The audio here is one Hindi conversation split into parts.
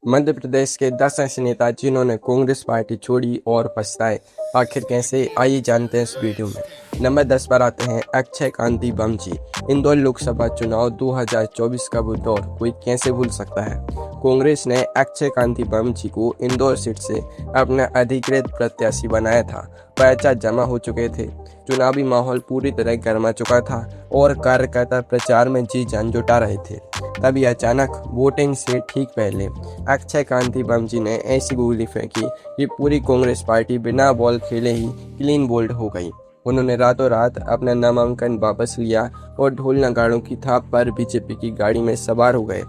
मध्य प्रदेश के 10 ऐसे नेता जिन्होंने कांग्रेस पार्टी छोड़ी और पछताए, आखिर कैसे, आइए जानते हैं इस वीडियो में। नंबर 10 पर आते हैं अक्षय कांति बमजी। इंदौर लोकसभा चुनाव 2024 का वो दौर कोई कैसे भूल सकता है। कांग्रेस ने अक्षय कांति बमजी को इंदौर सीट से अपना अधिकृत प्रत्याशी बनाया था। पर्चा जमा हो चुके थे, चुनावी माहौल पूरी तरह गर्मा चुका था और कार्यकर्ता प्रचार में जी जान जुटा रहे थे। तभी अचानक वोटिंग से ठीक पहले अक्षय कांति बमजी ने ऐसी गोली फेंकी कि पूरी कांग्रेस पार्टी बिना बॉल खेले ही क्लीन बोल्ड हो गई। उन्होंने रातों रात अपना नामांकन वापस लिया और ढोल नगाड़ों की थाप पर बीजेपी की गाड़ी में सवार हो गए।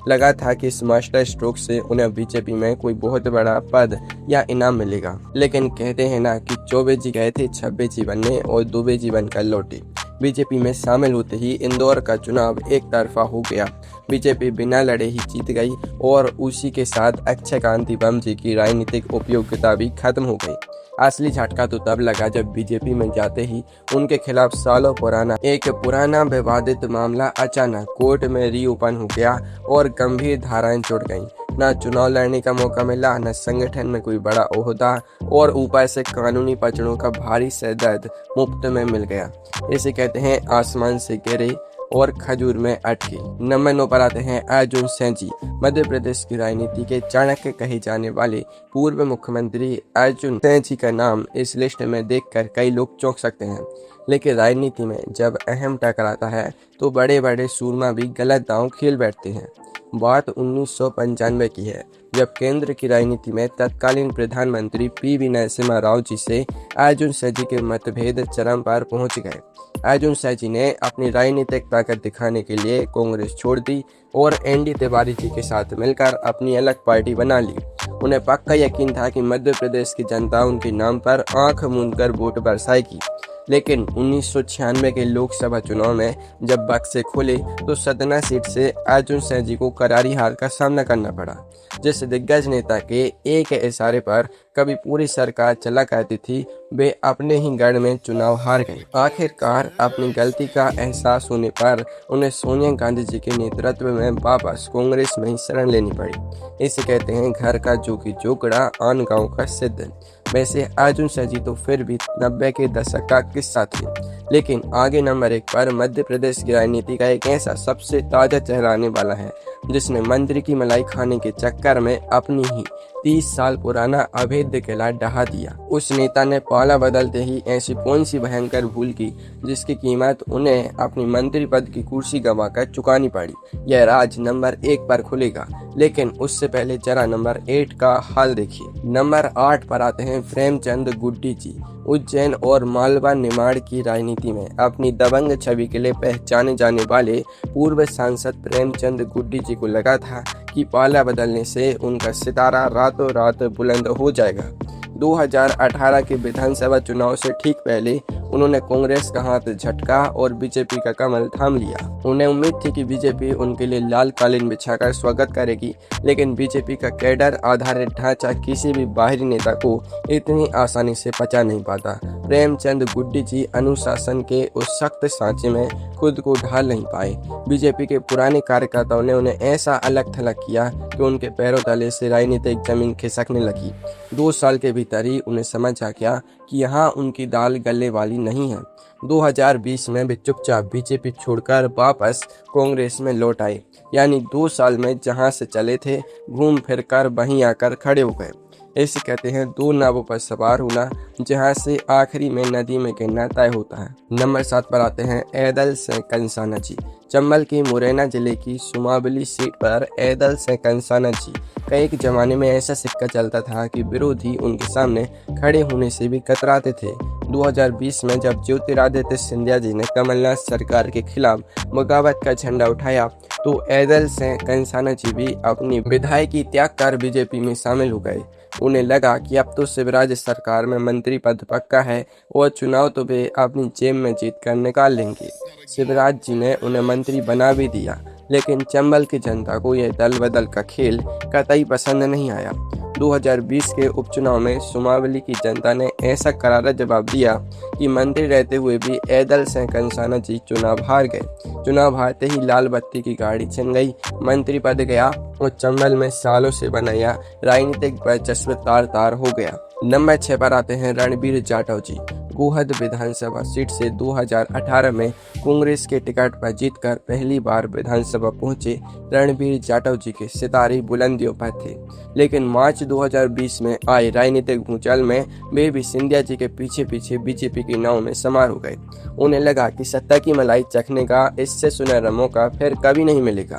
लगा था कि इस मास्टर स्ट्रोक से उन्हें बीजेपी में कोई बहुत बड़ा पद या इनाम मिलेगा, लेकिन कहते हैं ना कि चौबे जी गए थे छब्बे जी बनने और दुबे जी बनकर लौटे। बीजेपी में शामिल होते ही इंदौर का चुनाव एक तरफा हो गया। बीजेपी बिना लड़े ही जीत गई और उसी के साथ अक्षय कांति बमजी की राजनीतिक उपयोगिता भी खत्म हो गई। असली झटका तो तब लगा जब बीजेपी में जाते ही उनके खिलाफ सालों पुराना विवादित मामला अचानक कोर्ट में रीओपन हो गया और गंभीर धाराएं जुड़ गईं। न चुनाव लड़ने का मौका मिला, न संगठन में कोई बड़ा ओहदा, और ऊपर से कानूनी पचड़ों का भारी सरदर्द मुफ्त में मिल गया। इसे कहते हैं आसमान से गिरे और खजूर में अटके। नंबर 9 पर आते हैं अर्जुन सिंह जी। मध्य प्रदेश की राजनीति के चाणक्य कहे जाने वाले पूर्व मुख्यमंत्री अर्जुन सिंह जी का नाम इस लिस्ट में देखकर कई लोग चौंक सकते हैं, लेकिन राजनीति में जब अहम टकराता है तो बड़े बड़े सूरमा भी गलत दांव खेल बैठते हैं। बात 1995 की है, जब केंद्र की राजनीति में तत्कालीन प्रधानमंत्री पी.वी. नरसिम्हा राव जी से अर्जुन सिंह जी के मतभेद चरम पर पहुंच गए। अर्जुन सिंह जी ने अपनी राजनीतिक ताकत दिखाने के लिए कांग्रेस छोड़ दी और एन.डी. तिवारी जी के साथ मिलकर अपनी अलग पार्टी बना ली। उन्हें पक्का यकीन था कि मध्य प्रदेश की जनता उनके नाम पर आंख मूंदकर वोट बरसाएगी, लेकिन 1996 के लोकसभा चुनाव में जब बक्से खुले तो सतना सीट से अर्जुन सिंह जी को करारी हार का सामना करना पड़ा। जिस दिग्गज नेता के एक इशारे पर कभी पूरी सरकार चला करती थी, वे अपने ही गढ़ में चुनाव हार गए। आखिरकार अपनी गलती का एहसास होने पर उन्हें सोनिया गांधी जी के नेतृत्व में वापस कांग्रेस में ही शरण लेनी पड़ी। इसे कहते हैं घर का जोगी जोगड़ा, आन गांव का सिद्ध। वैसे अर्जुन सिंह जी तो फिर भी 90 के दशक का किस्सा थे, लेकिन आगे नंबर 1 पर मध्य प्रदेश की राजनीति का एक ऐसा सबसे ताजा चेहरा आने वाला है जिसने मंत्री की मलाई खाने के चक्कर में अपनी ही 30 साल पुराना अवैध किला ढहा दिया। उस नेता ने पाला बदलते ही ऐसी कौन सी भयंकर भूल की जिसकी कीमत उन्हें अपनी मंत्री पद की कुर्सी गंवाकर चुकानी पड़ी। यह राज नंबर 1 पर खुलेगा, लेकिन उससे पहले जरा नंबर 8 का हाल देखिए। नंबर 8 पर आते हैं प्रेमचंद गुड्डी जी। उज्जैन और मालवा निमाड़ की राजनीति में अपनी दबंग छवि के लिए पहचाने जाने वाले पूर्व सांसद प्रेमचंद गुड्डी जी को लगा था कि पाला बदलने से उनका सितारा रातों रात बुलंद हो जाएगा। 2018 के विधानसभा चुनाव से ठीक पहले उन्होंने कांग्रेस का हाथ झटका और बीजेपी का कमल थाम लिया। उन्हें उम्मीद थी कि बीजेपी उनके लिए लाल कालीन बिछाकर स्वागत करेगी, लेकिन बीजेपी का कैडर आधारित ढांचा किसी भी बाहरी नेता को इतनी आसानी से पचा नहीं पाता। प्रेमचंद गुड्डी जी अनुशासन के उस सख्त सांचे में खुद को ढाल नहीं पाए। बीजेपी के पुराने कार्यकर्ताओं ने उन्हें ऐसा अलग थलग किया कि उनके पैरों तले से राजनीतिक जमीन खिसकने लगी। 2 साल के भीतर ही उन्हें समझ आ गया कि यहाँ उनकी दाल गलने वाली नहीं है। 2020 में वे चुपचाप बीजेपी छोड़कर वापस कांग्रेस में लौट आए, यानी 2 साल में जहां से चले थे घूम फिर कर वहीं आकर खड़े हो गए। इसे कहते हैं 2 नावों पर सवार होना, जहां से आखिरी में नदी में गिरना तय होता है। नंबर 7 पर आते हैं ऐदल सिंह कंसाना जी। चंबल के मुरैना जिले की सुमावली सीट पर ऐदल सिंह कंसाना जी का एक जमाने में ऐसा सिक्का चलता था कि विरोधी उनके सामने खड़े होने से भी कतराते थे। 2020 में जब ज्योतिरादित्य सिंधिया जी ने कमलनाथ सरकार के खिलाफ बगावत का झंडा उठाया तो ऐदल सिंह कंसाना जी भी अपनी विधायकी त्याग कर बीजेपी में शामिल हो गए। उन्हें लगा कि अब तो शिवराज सरकार में मंत्री पद पक्का है और चुनाव तो वे अपनी जेब में जीत कर निकाल लेंगे। शिवराज जी ने उन्हें मंत्री बना भी दिया, लेकिन चंबल की जनता को यह दल बदल का खेल कतई पसंद नहीं आया। 2020 के उपचुनाव में सुमावली की जनता ने ऐसा करारा जवाब दिया कि मंत्री रहते हुए भी ऐदल सिंह कंसाना जी चुनाव हार गए। चुनाव हारते ही लाल बत्ती की गाड़ी छिन गई, मंत्री पद गया और चंबल में सालों से बनाया राजनीतिक वर्चस्व तार तार हो गया। नंबर 6 पर आते हैं रणबीर जाटव जी। गोहद विधानसभा सीट से 2018 में कांग्रेस के टिकट पर जीतकर पहली बार विधानसभा पहुंचे रणबीर जाटव जी के सितारे बुलंदियों पर थे, लेकिन मार्च 2020 में आए राजनीतिक भूचाल में वे भी सिंधिया जी के पीछे पीछे बीजेपी की नाव में समार हो गए। उन्हें लगा कि सत्ता की मलाई चखने का इससे सुनहरा मौका फिर कभी नहीं मिलेगा,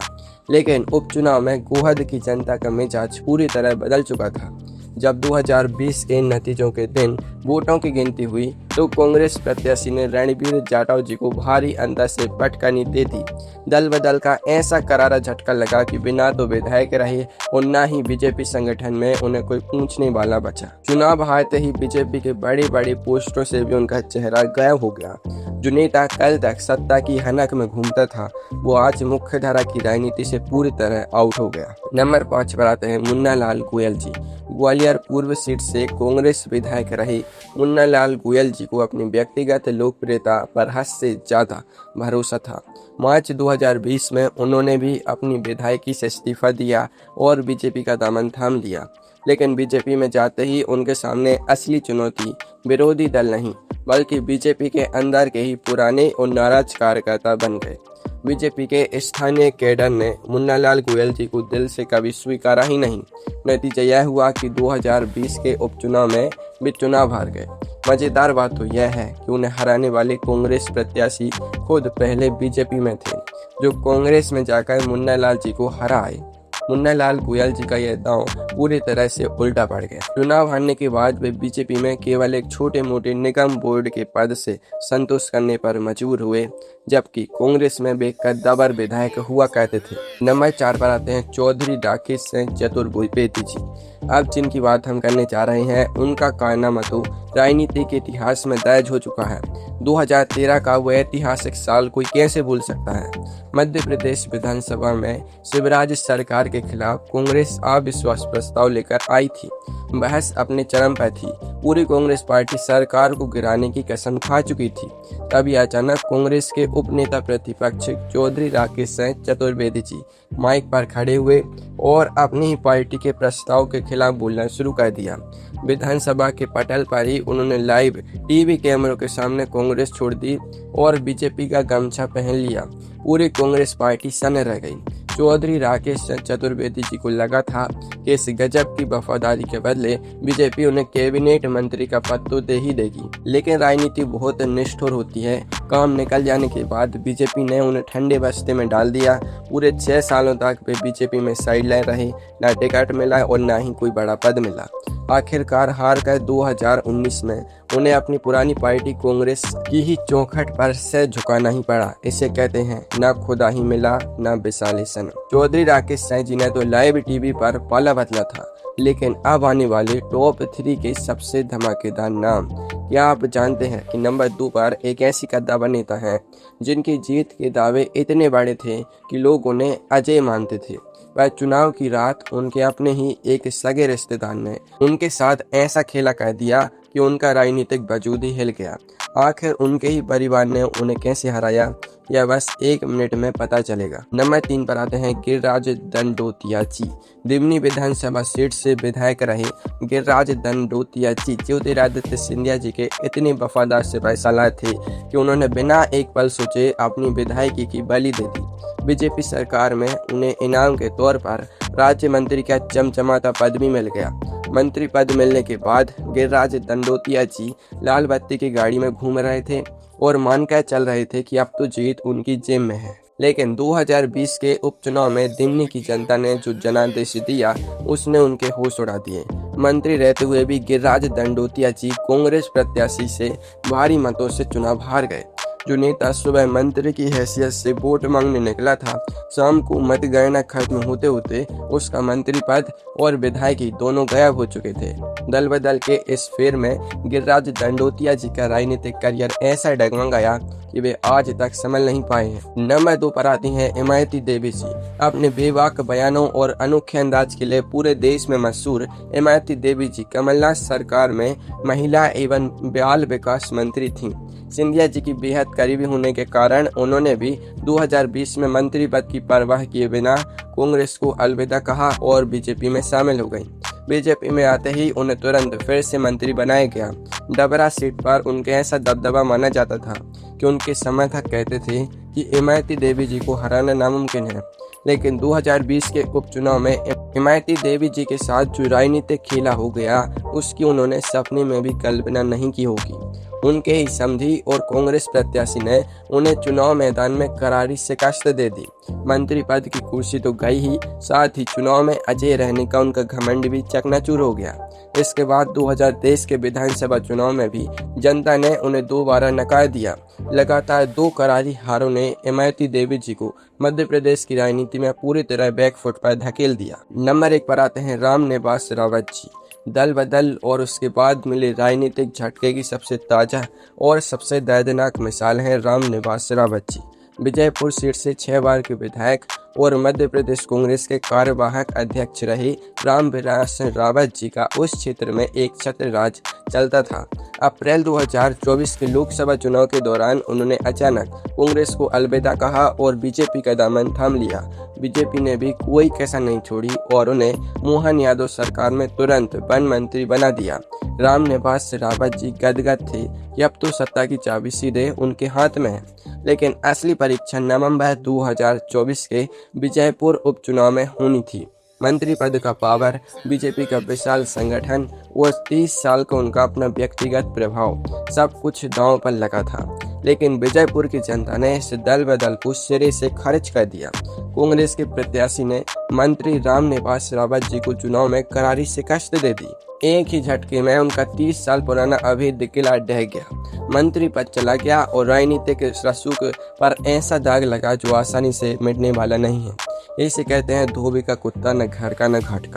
लेकिन उपचुनाव में गोहद की जनता का मिजाज पूरी तरह बदल चुका था। जब 2020 के नतीजों के दिन वोटों की गिनती हुई तो कांग्रेस प्रत्याशी ने रणबीर जाटव जी को भारी अंतर से पटकनी दे दी। दल बदल का ऐसा करारा झटका लगा कि बिना तो विधायक रहे और न ही बीजेपी संगठन में उन्हें कोई पूछने वाला बचा। चुनाव हारते ही बीजेपी के बड़े बड़े पोस्टरों से भी उनका चेहरा गायब हो गया। जो नेता कल तक सत्ता की हनक में घूमता था, वो आज मुख्य धारा की राजनीति से पूरी तरह आउट हो गया। नंबर 5 पर आते हैं मुन्ना लाल गोयल जी। ग्वालियर पूर्व सीट से कांग्रेस विधायक रहे मुन्ना लाल गोयल जी को अपनी व्यक्तिगत लोकप्रियता पर हद से ज्यादा भरोसा था। मार्च 2020 में उन्होंने भी अपनी विधायकी से इस्तीफा दिया और बीजेपी का दामन थाम लिया, लेकिन बीजेपी में जाते ही उनके सामने असली चुनौती विरोधी दल नहीं बल्कि बीजेपी के अंदर के ही पुराने और नाराज कार्यकर्ता बन गए। बीजेपी के स्थानीय कैडर ने मुन्ना लाल गोयल जी को दिल से कभी स्वीकारा ही नहीं। नतीजा यह हुआ कि 2020 के उपचुनाव में वे चुनाव हार गए। मजेदार बात तो यह है कि उन्हें हराने वाले कांग्रेस प्रत्याशी खुद पहले बीजेपी में थे, जो कांग्रेस में जाकर मुन्ना लाल जी को हराए। मुन्ना लाल गोयल जी का यह दांव पूरी तरह से उल्टा पड़ गया। चुनाव हारने के बाद वे बीजेपी में केवल एक छोटे मोटे निगम बोर्ड के पद से संतोष करने पर मजबूर हुए, जबकि कांग्रेस में वे कद्दावर विधायक हुआ करते थे। नंबर 4 पर आते हैं चौधरी राकेश सिंह चतुर्वेदी जी। अब जिनकी बात हम करने जा रहे हैं उनका कारनामा तो राजनीति के इतिहास में दर्ज हो चुका है। 2013 का वह ऐतिहासिक साल कोई कैसे भूल सकता है। मध्य प्रदेश विधानसभा में शिवराज सरकार के खिलाफ कांग्रेस अविश्वास प्रस्ताव लेकर आई थी। बहस अपने चरम पर थी। पूरी कांग्रेस पार्टी सरकार को गिराने की कसम खा चुकी थी। तभी अचानक कांग्रेस के उपनेता प्रतिपक्ष चौधरी राकेश सिंह चतुर्वेदी जी माइक पर खड़े हुए और अपनी ही पार्टी के प्रस्ताव के खिलाफ बोलना शुरू कर दिया। विधानसभा के पटल पर ही उन्होंने लाइव टीवी कैमरों के सामने कांग्रेस छोड़ दी और बीजेपी का गमछा पहन लिया। पूरी कांग्रेस पार्टी सन्न रह गई। चौधरी राकेश चतुर्वेदी जी को लगा था कि इस गजब की वफादारी के बदले बीजेपी उन्हें कैबिनेट मंत्री का पद तो दे ही देगी, लेकिन राजनीति बहुत निष्ठुर होती है। काम निकल जाने के बाद बीजेपी ने उन्हें ठंडे बस्ते में डाल दिया। पूरे 6 सालों तक वे बीजेपी में साइडलाइन रहे, न टिकट मिला और न ही कोई बड़ा पद मिला। आखिरकार हार कर 2019 में उन्हें अपनी पुरानी पार्टी कांग्रेस की ही चौखट पर से झुकाना ही पड़ा। इसे कहते हैं न खुदा ही मिला न विशाले सनम। चौधरी राकेश सिंह जी ने तो लाइव टीवी पर पाला बदला था, लेकिन अब आने वाले टॉप 3 के सबसे धमाकेदार नाम। क्या आप जानते हैं कि नंबर 2 पर एक ऐसी कद्दावर नेता है जिनकी जीत के दावे इतने बड़े थे कि लोग उन्हें अजय मानते थे। वह चुनाव की रात उनके अपने ही एक सगे रिश्तेदार ने उनके साथ ऐसा खेला कर दिया कि उनका राजनीतिक वजूद ही हिल गया। आखिर उनके ही परिवार ने उन्हें कैसे हराया, यह बस 1 मिनट में पता चलेगा। नंबर 3 पर आते हैं गिरिराज दंडोतिया जी। दिमनी विधानसभा सीट से विधायक रहे गिरिराज दंडोतिया जी ज्योतिरादित्य सिंधिया जी के इतने वफादार सिपाही सालार थे कि उन्होंने बिना एक पल सोचे अपनी विधायकी की बलि दे दी। बीजेपी सरकार में उन्हें इनाम के तौर पर राज्य मंत्री का चमचमाता पद भी मिल गया। मंत्री पद मिलने के बाद गिरिराज दंडोतिया जी लाल बत्ती की गाड़ी में घूम रहे थे और मानकर चल रहे थे कि अब तो जीत उनकी जेब में है। लेकिन 2020 के उपचुनाव में दिमनी की जनता ने जो जनादेश दिया उसने उनके होश उड़ा दिए। मंत्री रहते हुए भी गिरिराज दंडोतिया जी कांग्रेस प्रत्याशी से भारी मतों से चुनाव हार गए। जो नेता सुबह मंत्री की हैसियत से वोट मांगने निकला था, शाम को मतगणना खत्म होते होते उसका मंत्री पद और विधायकी दोनों गायब हो चुके थे। दल बदल के इस फेर में गिरिराज दंडोतिया जी का राजनीतिक करियर ऐसा डगमगाया कि वे आज तक संभल नहीं पाए हैं। नंबर 2 पर आती हैं इमरती देवी जी। अपने बेबाक बयानों और अनोखे अंदाज के लिए पूरे देश में मशहूर इमरती देवी जी कमलनाथ सरकार में महिला एवं बाल विकास मंत्री थीं। सिंधिया जी की बेहद करीबी होने के कारण उन्होंने भी 2020 में मंत्री पद की परवाह किए बिना कांग्रेस को अलविदा कहा और बीजेपी में शामिल हो गई। बीजेपी में आते ही उन्हें तुरंत फिर से मंत्री बनाया गया। डबरा सीट पर उनके ऐसा दबदबा माना जाता था कि उनके समर्थक कहते थे कि इमरती देवी जी को हराना नामुमकिन है। लेकिन 2020 के उपचुनाव में इमरती देवी जी के साथ जो राजनीतिक खेला हो गया, उसकी उन्होंने सपने में भी कल्पना नहीं की होगी। उनके ही समधी और कांग्रेस प्रत्याशी ने उन्हें चुनाव मैदान में करारी शिकस्त दे दी। मंत्री पद की कुर्सी तो गई ही, साथ ही चुनाव में अजय रहने का उनका घमंड भी चकनाचूर हो गया। इसके बाद 2023 के विधानसभा चुनाव में भी जनता ने उन्हें दोबारा नकार दिया। लगातार 2 करारी हारों ने इमरती देवी जी को मध्य प्रदेश की राजनीति में पूरी तरह बैकफुट पर धकेल दिया। नंबर 1 पर आते हैं रामनिवास रावत जी। दल बदल और उसके बाद मिले राजनीतिक झटके की सबसे ताज़ा और सबसे दर्दनाक मिसाल है रामनिवास रावत जी। विजयपुर सीट से 6 बार के विधायक और मध्य प्रदेश कांग्रेस के कार्यवाहक अध्यक्ष रहे रामनिवास रावत जी का उस क्षेत्र में एक छत्र राज चलता था। अप्रैल 2024 के लोकसभा चुनाव के दौरान उन्होंने अचानक कांग्रेस को अलविदा कहा और बीजेपी का दामन थाम लिया। बीजेपी ने भी कोई कसर नहीं छोड़ी और उन्हें मोहन यादव सरकार में तुरंत वन मंत्री बना दिया। रामनिवास रावत जी गदगद थे कि अब तो सत्ता की चाबी सीधे उनके हाथ में है। लेकिन असली परीक्षा नवंबर 2024 के विजयपुर उपचुनाव में होनी थी। मंत्री पद का पावर, बीजेपी का विशाल संगठन और 30 साल का उनका अपना व्यक्तिगत प्रभाव, सब कुछ दांव पर लगा था। लेकिन विजयपुर की जनता ने इस दल बदल को सिरे से खारिज कर दिया। कांग्रेस के प्रत्याशी ने मंत्री रामनिवास रावत जी को चुनाव में करारी शिकस्त दे दी। एक ही झटके में उनका 30 साल पुराना अवैध किला ढह गया, मंत्री पद चला गया और राजनीतिक रसूख पर ऐसा दाग लगा जो आसानी से मिटने वाला नहीं है। इसे कहते हैं धोबी का कुत्ता, न घर का न घाट का।